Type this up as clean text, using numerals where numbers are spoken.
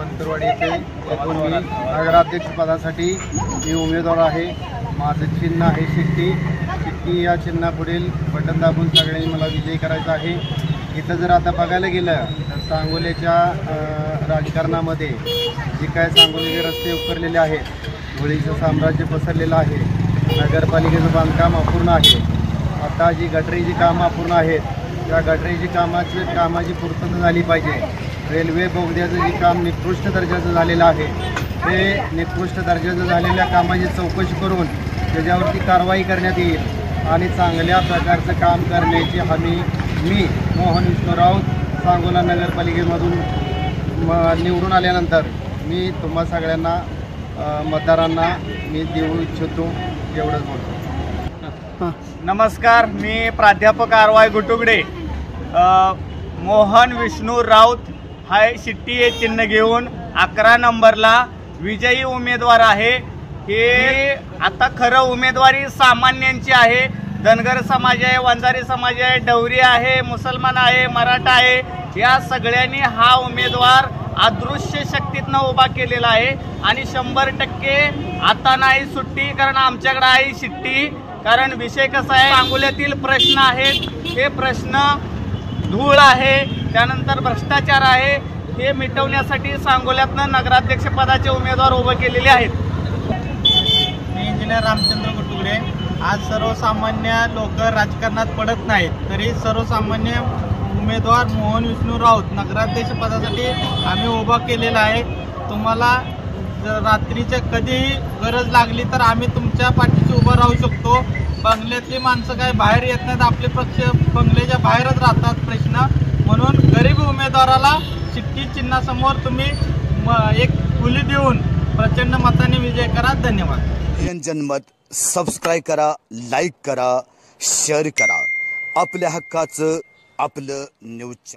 बनकरवाडी येथे येथून मी नगराध्यक्षपदासाठी मी उमेदवार आहे। माझं चिन्ह आहे शिट्टी। शिट्टी या चिन्हापुढील बटन दाबून सगळ्यांनी मला विजयी करायचा आहे। इथं जर आता बघायला गेलं तर सांगोल्याच्या राजकारणामध्ये जे काय सांगोलीचे रस्ते उकरलेले आहेत, धुळीचं साम्राज्य पसरलेलं आहे, नगरपालिकेचं बांधकाम अपूर्ण आहे, आता जी गटरीची कामं अपूर्ण आहेत त्या गटरीची कामाची पूर्तता झाली पाहिजे। रेल्वे बोगद्याचं जे काम निकृष्ट दर्जाचं झालेलं आहे ते निकृष्ट दर्जाचं झालेल्या कामाची चौकशी करून त्याच्यावरती कारवाई करण्यात येईल आणि चांगल्या प्रकारचं काम करण्याची हमी मी मोहन विष्णू राऊत सांगोला नगरपालिकेमधून निवडून आल्यानंतर मी तुम्हा सगळ्यांना मतदारांना मी देऊ इच्छितो। एवढंच बोलतो। नमस्कार, मी प्राध्यापक आरवाय गुटुगडे मोहन विष्णू राऊत हा शिट्टी हे चिन्ह घेऊन 11 नंबरला विजयी उमेदवार आहे। हे आता खरं उमेदवारी सामान्यांची आहे। धनगर समाज आहे, वंजारी समाज आहे, डवरी आहे, मुसलमान आहे, मराठा आहे, या सगळ्यांनी हा उमेदवार अदृश्य शक्तीतनं उभा केलेला आहे आणि 100% आता नाही सुट्टी, कारण आमच्याकडे आहे शिट्टी। कारण विषय कसा आहे, सांगोल्यातील प्रश्न आहेत, हे प्रश्न धूळ आहे, त्यानंतर भ्रष्टाचार आहे, हे मिटवण्यासाठी सांगोल्यातनं नगराध्यक्षपदाचे उमेदवार उभे केलेले आहेत। मी इंजिनियर रामचंद्र गुटुगडे। आज सर्वसामान्य लोक राजकारणात पडत नाहीत, तरी सर्वसामान्य उमेदवार मोहन विष्णू राऊत नगराध्यक्ष पदासाठी आम्ही उभा केलेला आहे। तुम्हाला जर रात्रीच्या कधीही गरज लागली तर आम्ही तुमच्या पाठीशी उभं राहू शकतो। बंगल्यातली माणसं काय बाहेर येत नाहीत, आपले पक्ष बंगल्याच्या बाहेरच राहतात प्रश्न, म्हणून गरीब उमेदवाराला शिट्टी चिन्हासमोर तुम्ही एक खुली देऊन प्रचंड मताने विजय करा। धन्यवाद। जनमत सबस्क्राईब करा, लाईक करा, शेअर करा। आपल्या हक्काचं आपलं न्यूज।